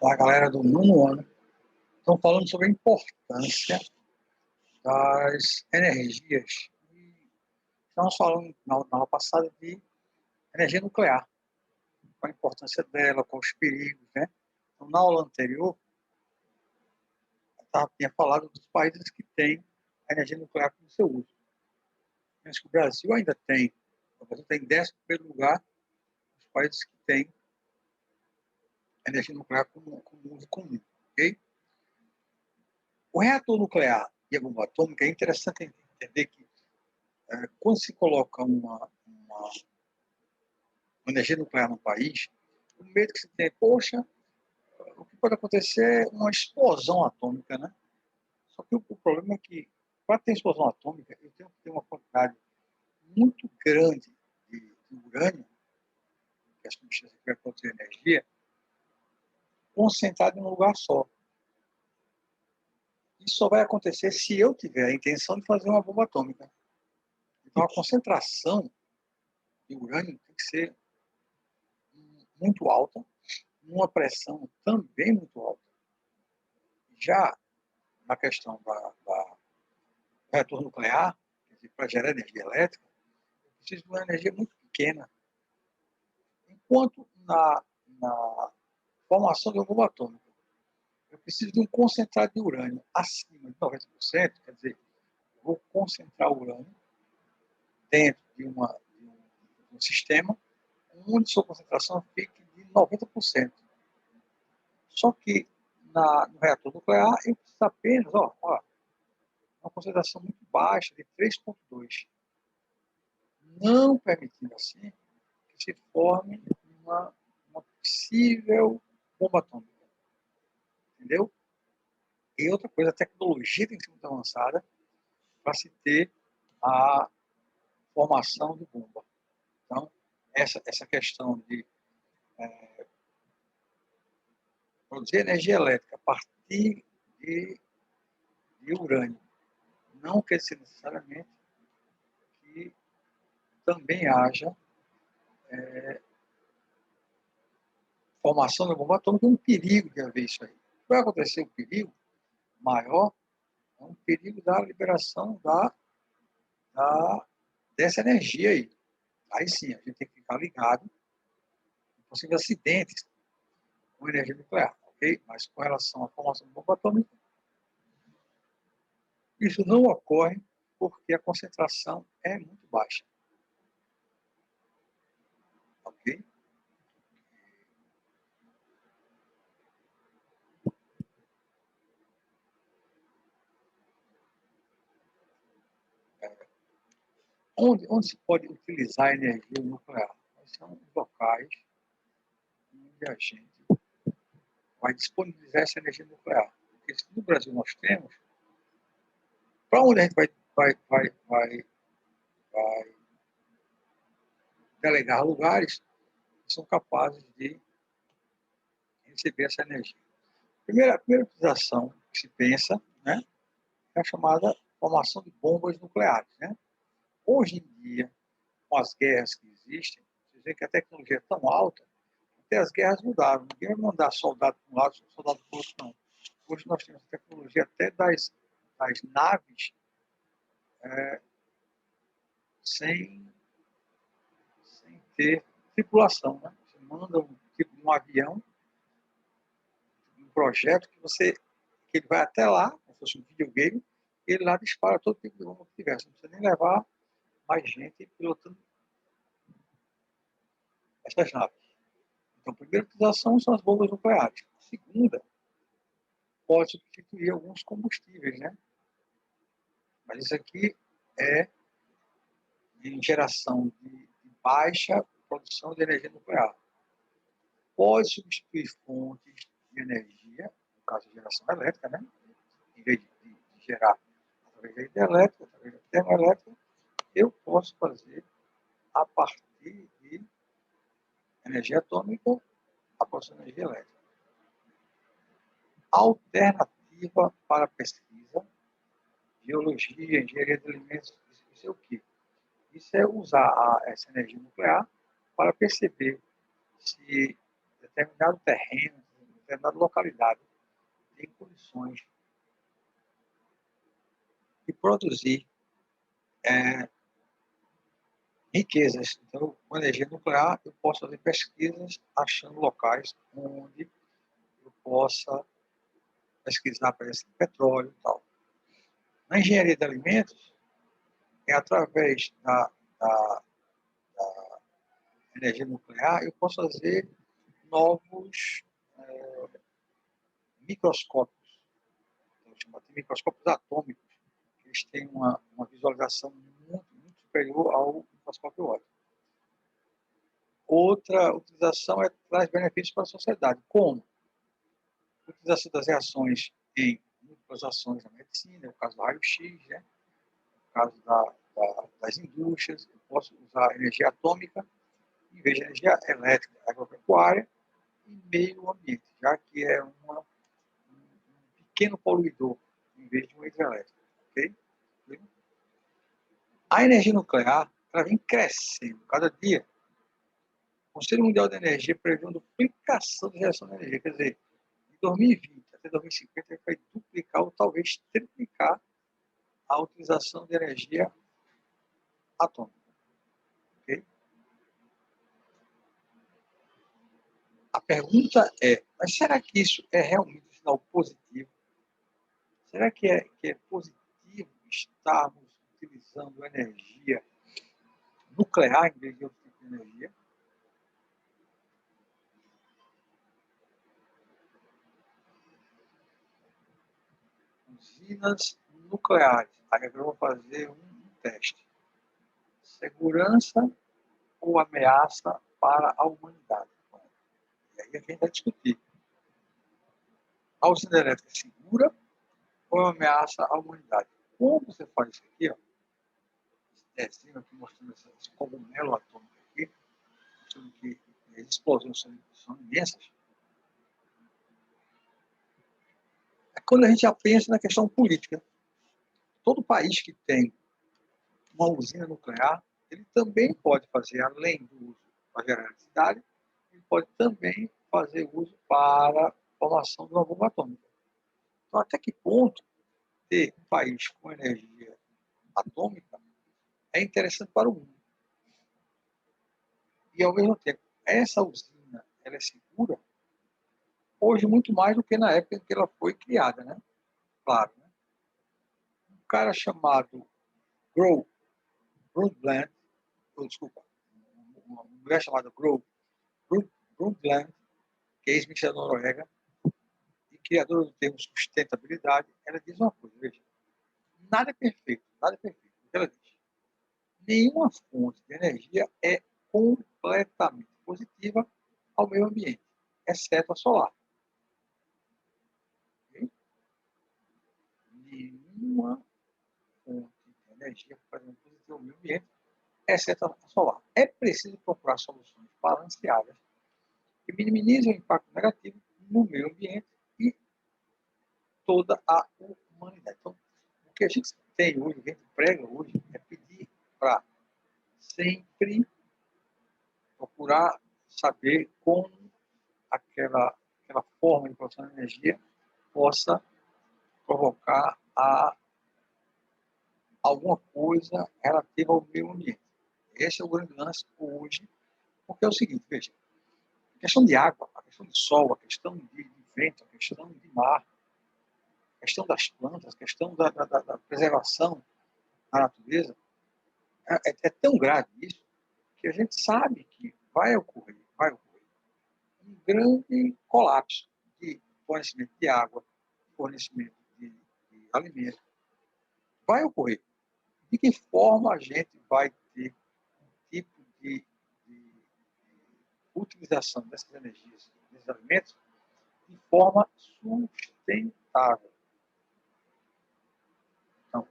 A galera do nono ano estão falando sobre a importância das energias. E estamos falando na aula passada de energia nuclear, qual a importância dela, quais os perigos, né? Então, na aula anterior, eu tinha falado dos países que têm a energia nuclear como seu uso. Mas que o Brasil ainda tem. O Brasil tem em 11º lugar os países que têm energia nuclear como uso comum. Okay? O reator nuclear e a bomba atômica é interessante entender que quando se coloca uma energia nuclear no país, o medo que se tem é, poxa, o que pode acontecer é uma explosão atômica, né? Só que o problema é que, para ter explosão atômica, eu tenho que ter uma quantidade muito grande de urânio, que é a substância que vai produzir energia, concentrada em um lugar só. Isso só vai acontecer se eu tiver a intenção de fazer uma bomba atômica. Então, a concentração de urânio tem que ser muito alta, numa pressão também muito alta. Já na questão do reator nuclear, para gerar energia elétrica, eu preciso de uma energia muito pequena. Enquanto na formação de uma bomba atômica, eu preciso de um concentrado de urânio acima de 90%, quer dizer, eu vou concentrar o urânio dentro de um sistema onde sua concentração fique de 90%. Só que no reator nuclear, eu preciso apenas, uma concentração muito baixa, de 3,2, não permitindo assim que se forme uma possível bomba atômica. Entendeu? E outra coisa, a tecnologia tem que ser muito avançada para se ter a formação de bomba. Então, essa questão de produzir energia elétrica a partir de urânio não quer dizer necessariamente que também haja formação da bomba atômica, um perigo de haver isso aí. Vai acontecer um perigo maior, é um perigo da liberação dessa energia aí. Aí sim, a gente tem que ficar ligado em possíveis acidentes com energia nuclear, ok? Mas com relação à formação de bomba atômica, isso não ocorre porque a concentração é muito baixa, ok? Onde se pode utilizar a energia nuclear? São os locais onde a gente vai disponibilizar essa energia nuclear. Porque se no Brasil nós temos, para onde a gente vai delegar lugares que são capazes de receber essa energia? A primeira utilização que se pensa, né, é a chamada formação de bombas nucleares. Né? Hoje em dia, com as guerras que existem, você vê que a tecnologia é tão alta, até as guerras mudaram. Ninguém vai mandar soldado para um lado, soldado para o outro, não. Hoje nós temos tecnologia até das naves sem ter tripulação. Né? Você manda um avião, um projeto que ele vai até lá, como se fosse um videogame, e ele lá dispara todo tipo de bomba que tiver. Você não precisa nem levar mais gente pilotando essas naves. Então, a primeira utilização são as bombas nucleares. A segunda, pode substituir alguns combustíveis, né? Mas isso aqui é em geração de baixa produção de energia nuclear. Pode substituir fontes de energia, no caso de geração elétrica, né? Em vez de gerar através da hidrelétrica, através da termoelétrica, eu posso fazer a partir de energia atômica a produção de energia elétrica. Alternativa para pesquisa, geologia, engenharia de alimentos, isso é o quê? Isso é usar essa energia nuclear para perceber se determinado terreno, determinada localidade tem condições de produzir riquezas. Então, com energia nuclear, eu posso fazer pesquisas achando locais onde eu possa pesquisar para esse petróleo e tal. Na engenharia de alimentos, é através da energia nuclear, eu posso fazer novos microscópios, chamados microscópios atômicos. Eles têm uma visualização muito superior ao microscópio óptico. Outra utilização traz benefícios para a sociedade. Como? A utilização das reações em múltiplas ações da medicina, no caso do raio-x, né? No caso das indústrias, eu posso usar energia atômica em vez de energia elétrica agropecuária e meio ambiente, já que é um pequeno poluidor em vez de uma hidrelétrica. Okay? A energia nuclear ela vem crescendo cada dia. O Conselho Mundial de Energia prevê uma duplicação de geração de energia. Quer dizer, de 2020 até 2050, ele vai duplicar ou talvez triplicar a utilização de energia atômica. Okay? A pergunta é, mas será que isso é realmente um sinal positivo? Será que é positivo estarmos utilizando energia nuclear em vez de outro tipo de energia? Usinas nucleares. Aí eu vou fazer um teste. Segurança ou ameaça para a humanidade? E aí a gente vai discutir. A usina elétrica é segura ou é uma ameaça à humanidade? Como você faz isso aqui, ó? Esse desenho aqui mostrando esse cogumelo atômico aqui, mostrando que as explosões são imensas. É quando a gente já pensa na questão política. Todo país que tem uma usina nuclear, ele também pode fazer, além do uso para gerar eletricidade, ele pode também fazer uso para a formação de uma bomba atômica. Então, até que ponto ter um país com energia atômica é interessante para o mundo? E, ao mesmo tempo, essa usina ela é segura hoje muito mais do que na época em que ela foi criada, né? Claro, né? Um cara chamado Brundtland, desculpa, uma mulher chamada Brundtland, que é ex-ministra da Noruega e criadora do termo sustentabilidade, ela diz uma coisa, veja, nada é perfeito, nada é perfeito. O que ela diz? Nenhuma fonte de energia é completamente positiva ao meio ambiente, exceto a solar. Okay? Nenhuma fonte de energia completamente positiva ao meio ambiente, exceto a solar. É preciso procurar soluções balanceadas que minimizem o impacto negativo no meio ambiente e toda a humanidade. Então, o que a gente tem hoje, o que a gente prega hoje, é pedir para sempre procurar saber como aquela forma de produção de energia possa provocar alguma coisa relativa ao meio ambiente. Esse é o grande lance hoje, porque é o seguinte, veja, a questão de água, a questão de sol, a questão de vento, a questão de mar, a questão das plantas, a questão da preservação da natureza, é tão grave isso que a gente sabe que vai ocorrer um grande colapso de fornecimento de água, fornecimento de alimento. Vai ocorrer. De que forma a gente vai ter um tipo de utilização dessas energias, desses alimentos, de forma sustentável? Então,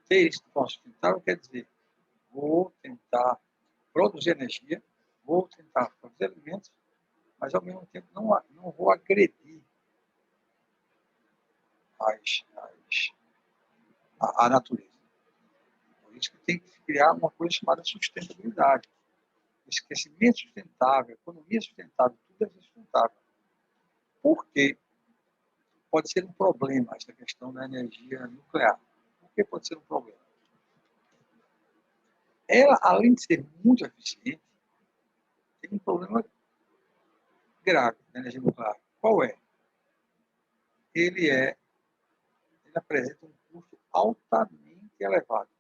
ter isso de forma sustentável quer dizer, vou tentar produzir energia, vou tentar produzir alimentos, mas ao mesmo tempo não vou agredir a natureza. Por isso que tem que criar uma coisa chamada sustentabilidade. Esse crescimento sustentável, economia sustentável, tudo é sustentável. Por quê? Pode ser um problema essa questão da energia nuclear. Por que pode ser um problema? Ela, além de ser muito eficiente, tem um problema grave da energia nuclear. Qual é? Ele apresenta um custo altamente elevado.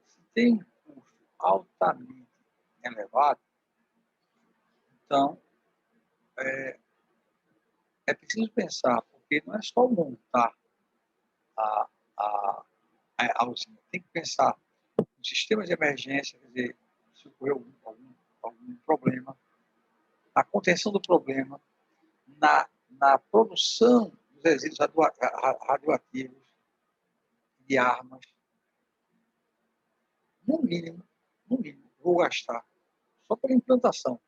Se tem um custo altamente elevado, então é preciso pensar, porque não é só montar a, a, a usina, tem que pensar no sistema de emergência, quer dizer, se ocorreu algum problema, na contenção do problema, na produção dos resíduos radioativos de armas. No mínimo, vou gastar, só pela implantação,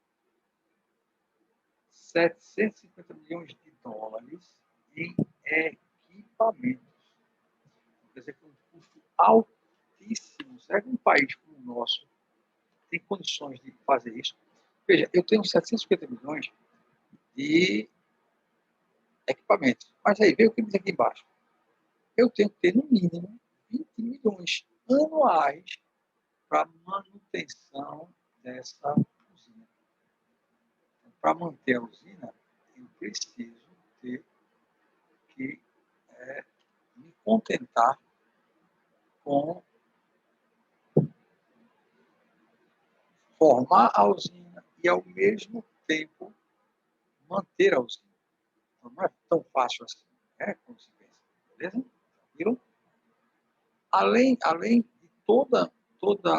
750 milhões de dólares em equipamentos. Quer dizer, com um custo altíssimo. Será que um país como o nosso tem condições de fazer isso? Veja, eu tenho 750 milhões de equipamentos. Mas aí veio o que diz aqui embaixo. Eu tenho que ter, no mínimo, 20 milhões anuais para manutenção dessa usina. Para manter a usina, eu preciso ter que me contentar com formar a usina e, ao mesmo tempo, manter a usina. Então, não é tão fácil assim, né, como se pensa. Beleza? Viram? Além de toda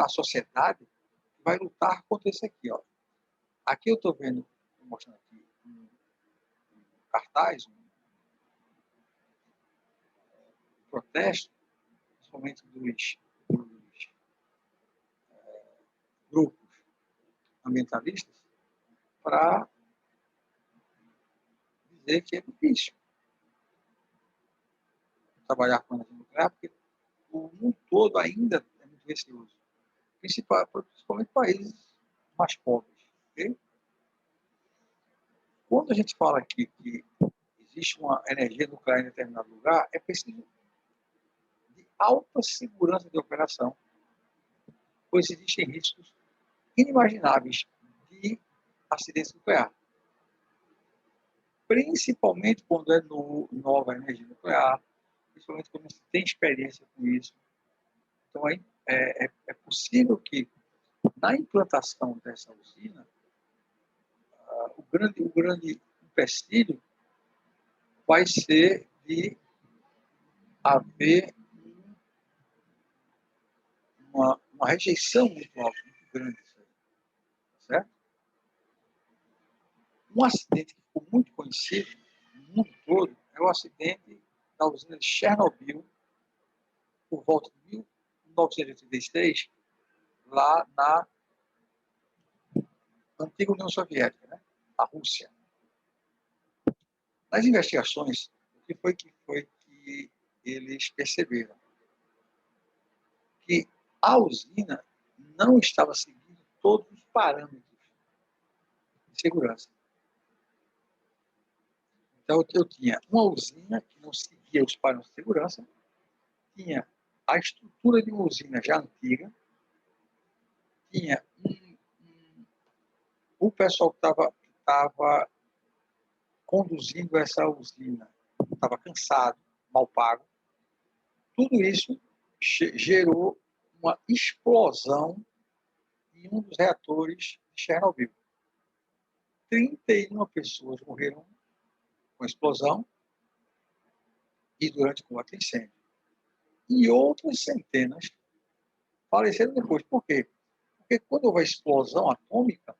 a sociedade que vai lutar contra isso aqui. Ó. Aqui eu estou vendo, estou mostrando aqui um cartaz, um protesto, principalmente dos grupos ambientalistas, para dizer que é difícil trabalhar com energia nuclear, porque o mundo todo ainda é muito receoso, principalmente países mais pobres. Okay? Quando a gente fala aqui que existe uma energia nuclear em determinado lugar, é preciso de alta segurança de operação, pois existem riscos inimagináveis de acidente nuclear. Principalmente quando é nova energia nuclear, principalmente quando você tem experiência com isso. Então, é possível que, na implantação dessa usina, o grande empecilho vai ser de haver uma rejeição muito alta, muito grande. Certo? Um acidente que ficou muito conhecido no mundo todo é o acidente da usina de Chernobyl, por volta de 1986, lá na antiga União Soviética, né? A Rússia. Nas investigações, o que foi que eles perceberam? Que a usina não estava seguindo todos os parâmetros de segurança. Então, eu tinha uma usina que não seguia os parâmetros de segurança, tinha a estrutura de uma usina já antiga, tinha o pessoal que estava conduzindo essa usina, estava cansado, mal pago. Tudo isso gerou uma explosão em um dos reatores de Chernobyl. 31 pessoas morreram com a explosão e durante o combate a incêndio. E outras centenas faleceram depois. Por quê? Porque quando houve a explosão atômica,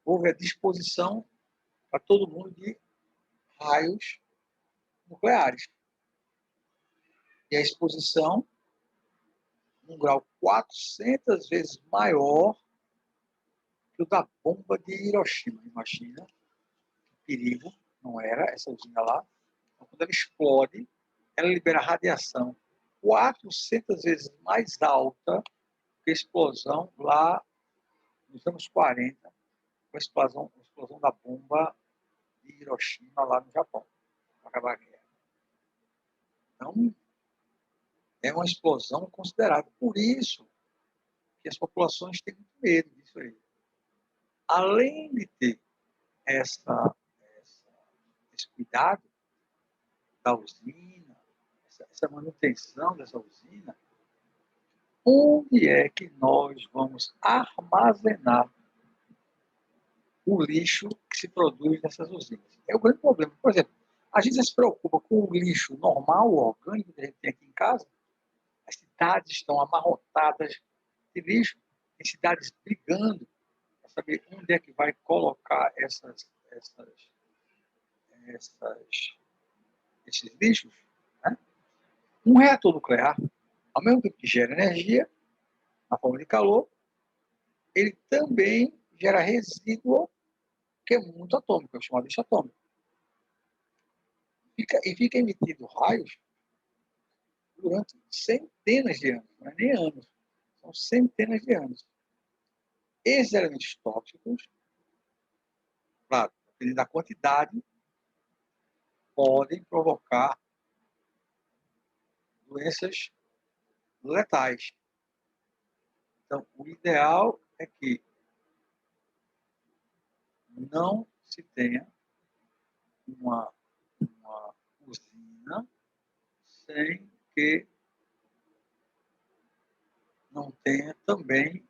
houve a disposição para todo mundo de raios nucleares. E a exposição, num grau 400 vezes maior que o da bomba de Hiroshima. Imagina que perigo não era essa usina lá. Então, quando ela explode, ela libera radiação 400 vezes mais alta que a explosão lá nos anos 40, com a explosão da bomba de Hiroshima lá no Japão, para acabar a guerra. Então, é uma explosão considerada. Por isso que as populações têm muito medo disso aí. Além de ter esse cuidado da usina, essa manutenção dessa usina, onde é que nós vamos armazenar o lixo que se produz nessas usinas? É o grande problema. Por exemplo, a gente se preocupa com o lixo normal, orgânico que a gente tem aqui em casa. As cidades estão amarrotadas de lixo, tem cidades brigando para saber onde é que vai colocar esses lixos. Né? Um reator nuclear, ao mesmo tempo que gera energia, na forma de calor, ele também gera resíduo, que é muito atômico, é chamado lixo atômico. Fica emitindo raios durante centenas de anos, não é nem anos, são centenas de anos. Esses elementos tóxicos, claro, dependendo da quantidade, podem provocar doenças letais. Então, o ideal é que não se tenha uma usina sem que não tenha também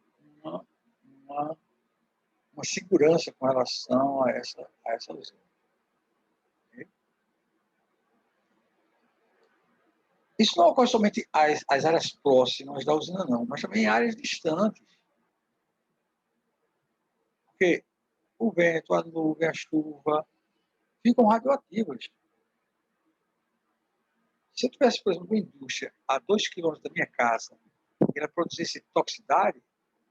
uma segurança com relação a essa usina. Okay? Isso não ocorre somente às áreas próximas da usina, não, mas também em áreas distantes. Porque o vento, a nuvem, a chuva ficam radioativas. Se eu tivesse, por exemplo, uma indústria a 2 quilômetros da minha casa e ela produzisse toxicidade,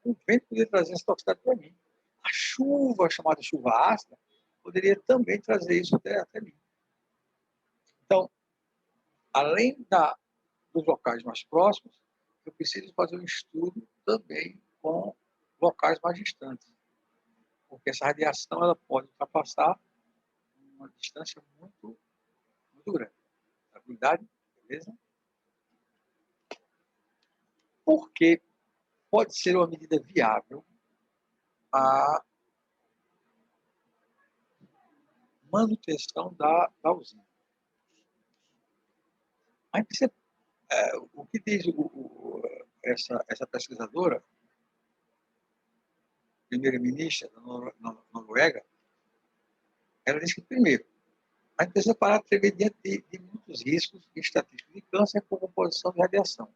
o vento poderia trazer essa toxicidade para mim. A chuva, chamada chuva ácida, poderia também trazer isso até mim. Então, além dos locais mais próximos, eu preciso fazer um estudo também com locais mais distantes. Porque essa radiação ela pode ultrapassar uma distância muito, muito grande. Tranquilidade? Beleza? Porque pode ser uma medida viável a manutenção da usina. Aí você, o que diz essa pesquisadora, primeira-ministra da Noruega, ela diz que, primeiro, a gente precisa parar de tremer diante de muitos riscos e estatísticos de câncer por composição de radiação.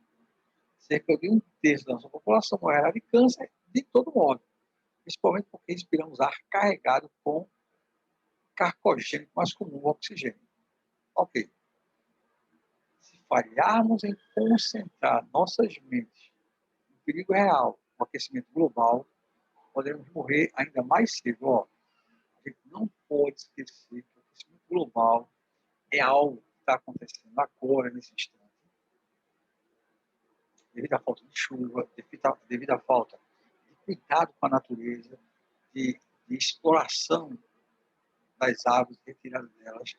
Cerca de 1/3 da nossa população morrerá de câncer de todo modo, principalmente porque respiramos ar carregado com carcogênico mais comum, o oxigênio. Ok. Se falharmos em concentrar nossas mentes no perigo real, o aquecimento global, poderemos morrer ainda mais cedo. Ó, a gente não pode esquecer que o aquecimento global é algo que está acontecendo agora, nesse instante, devido à falta de chuva, devido à falta de cuidado com a natureza, de exploração das aves, retirada delas.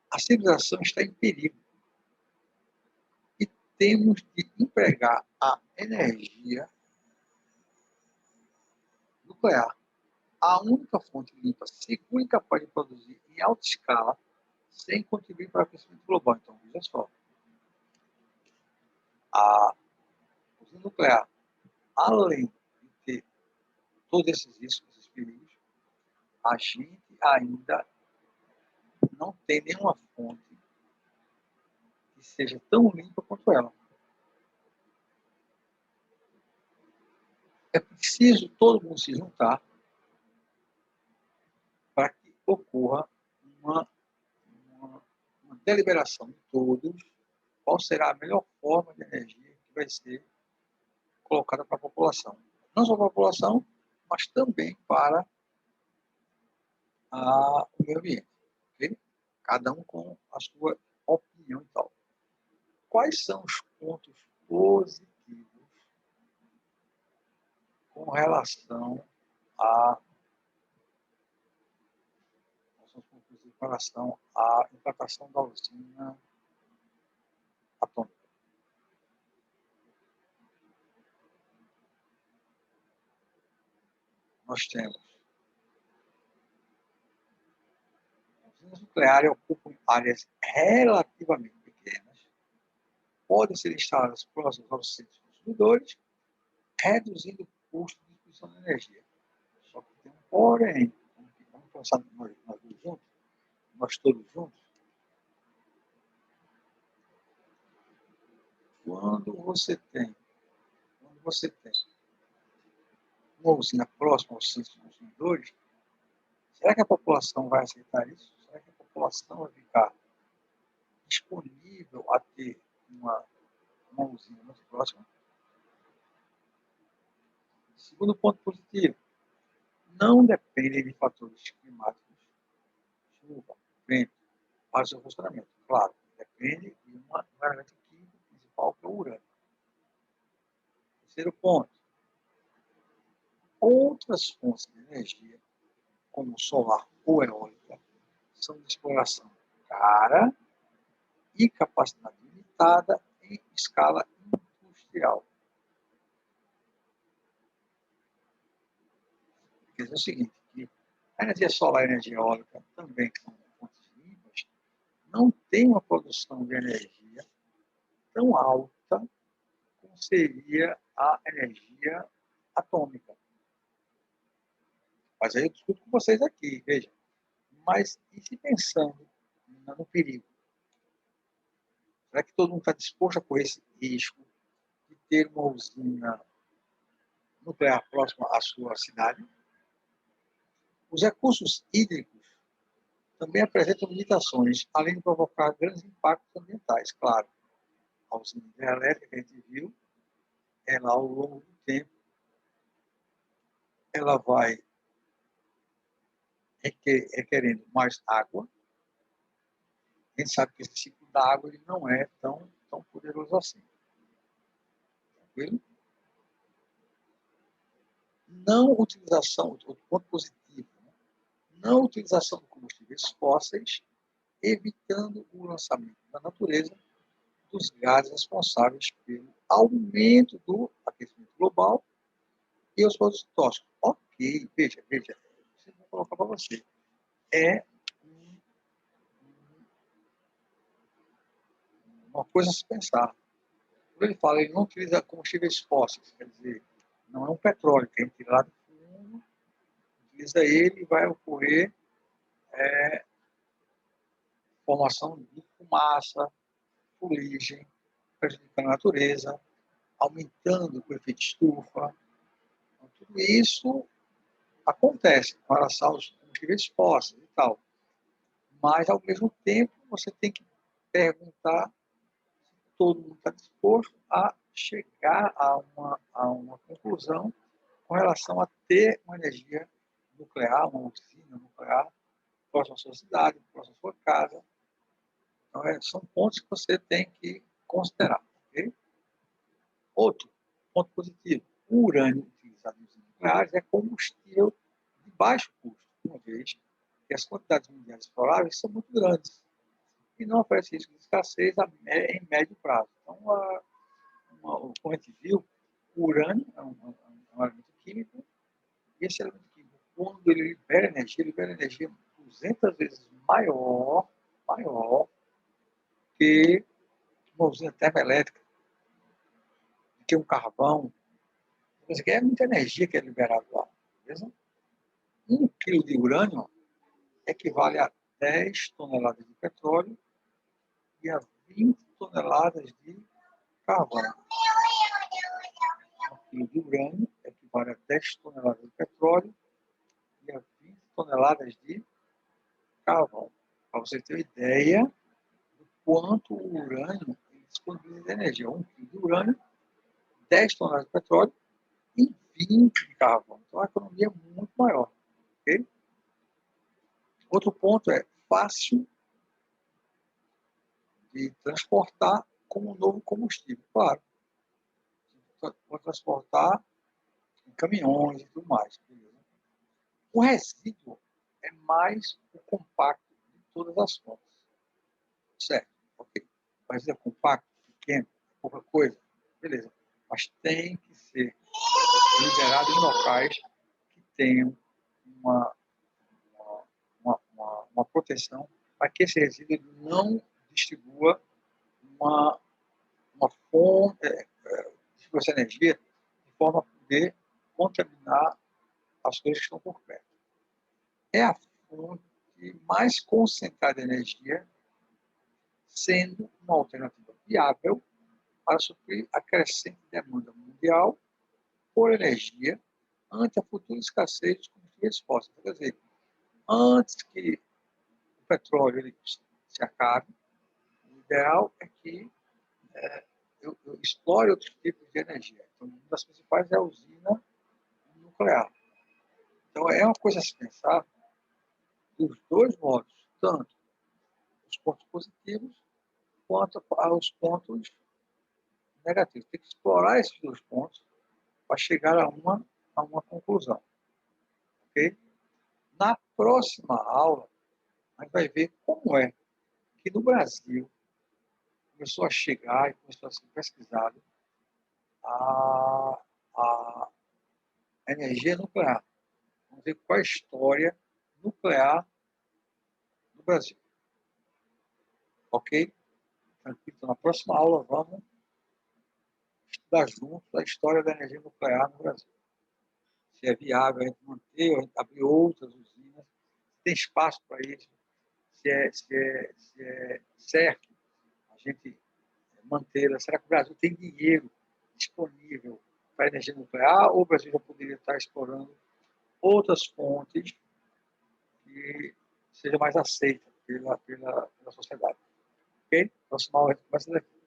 A civilização está em perigo. E temos de empregar a energia nuclear, a única fonte limpa, segura e capaz de produzir em alta escala, sem contribuir para o aquecimento global. Então, veja só. A usina nuclear, além de ter todos esses riscos, esses perigos, a gente ainda não tem nenhuma fonte que seja tão limpa quanto ela. É preciso todo mundo se juntar para que ocorra uma deliberação de todos qual será a melhor forma de energia que vai ser colocada para a população. Não só para a população, mas também para o meio ambiente. Okay? Cada um com a sua opinião e tal. Quais são os pontos positivos com relação aos são os pontos positivos com relação à implantação da usina atômica. Nós temos usinas nucleares ocupam áreas relativamente pequenas, podem ser instaladas próximas aos centros consumidores, reduzindo o custo de distribuição de energia. Só que tem um porém, vamos pensar nós todos juntos, quando você tem uma usina próxima aos centros consumidores, será que a população vai aceitar isso? Será que a população vai ficar disponível a ter uma usina muito próxima? Segundo ponto positivo, não dependem de fatores climáticos, chuva, vento, para o seu funcionamento. Claro, depende de um elemento químico principal, que é o urânio. Terceiro ponto, outras fontes de energia, como solar ou eólica, são de exploração cara e capacidade limitada em escala industrial. Quer dizer o seguinte, que a energia solar e a energia eólica também são fontes limpas, não tem uma produção de energia tão alta como seria a energia atômica. Mas aí eu discuto com vocês aqui, veja. Mas e se pensando no perigo? Será que todo mundo está disposto a correr esse risco de ter uma usina nuclear próxima à sua cidade? Os recursos hídricos também apresentam limitações, além de provocar grandes impactos ambientais. Claro, a usina hidrelétrica que a gente viu, ela ao longo do tempo, ela vai requerendo mais água. A gente sabe que esse ciclo da água ele não é tão poderoso assim. Tranquilo? Não utilização, outro ponto positivo, né? Não utilização de combustíveis fósseis, evitando o lançamento na natureza dos gases responsáveis pelo aumento do aquecimento global e os produtos tóxicos. Ok, veja, vou colocar para você. É uma coisa a se pensar. Quando ele fala, ele não utiliza combustíveis fósseis, quer dizer, não é um petróleo que a gente tira lá do fundo, utiliza ele e vai ocorrer formação de fumaça, fuligem, prejudicando a natureza, aumentando o efeito estufa. Então, tudo isso acontece com relação aos combustíveis fósseis e tal. Mas, ao mesmo tempo, você tem que perguntar se todo mundo está disposto a chegar a uma conclusão com relação a ter uma energia nuclear, uma usina nuclear, próxima à sua cidade, próxima à sua casa. Então, são pontos que você tem que considerar. Okay? Outro ponto positivo, o urânio utilizado em usinas nucleares é combustível de baixo custo, uma vez que as quantidades mundiais exploráveis são muito grandes e não oferece risco de escassez em médio prazo. Então, como a gente viu, o urânio é um elemento químico, e esse elemento químico, quando ele libera energia 200 vezes maior que uma usina termoelétrica, que um carvão. Isso aqui é muita energia que é liberada lá. Beleza? 1 quilo de urânio equivale a 10 toneladas de petróleo e a 20 toneladas de carvão. 1 quilo de urânio equivale a 10 toneladas de petróleo e a 20 toneladas de carvão. Para você ter uma ideia do quanto o urânio disponibiliza de energia. 1 quilo de urânio, 10 toneladas de petróleo e 20 de carvão. Então a economia é muito maior. Okay? Outro ponto é fácil de transportar como um novo combustível. Claro, pode transportar em caminhões e tudo mais. Beleza? O resíduo é mais o compacto de todas as fontes. Certo, ok. Mas é compacto, pequeno, pouca coisa, beleza. Mas tem que ser liberado em locais que tenham uma, uma proteção para que esse resíduo não distribua uma fonte, distribua essa energia de forma a poder contaminar as coisas que estão por perto. É a fonte mais concentrada de energia, sendo uma alternativa viável para suprir a crescente demanda mundial por energia ante a futura escassez de combustíveis fósseis. Quer dizer, antes que o petróleo ele se acabe, o ideal é que eu explore outros tipos de energia. Então, uma das principais é a usina nuclear. Então, é uma coisa a se pensar dos dois modos, tanto os pontos positivos quanto aos pontos negativos. Tem que explorar esses dois pontos para chegar a uma conclusão. Ok? Na próxima aula, a gente vai ver como é que no Brasil começou a chegar e começou a ser pesquisado a energia nuclear. Vamos ver qual é a história nuclear do Brasil. Ok? Então, na próxima aula, vamos estudar juntos a história da energia nuclear no Brasil. Se é viável a gente manter, a gente abrir outras usinas, se tem espaço para isso, se é certo a gente mantê-la. Será que o Brasil tem dinheiro disponível para a energia nuclear ou o Brasil já poderia estar explorando outras fontes que sejam mais aceitas pela sociedade? Ok? Próxima aula a gente começa daqui.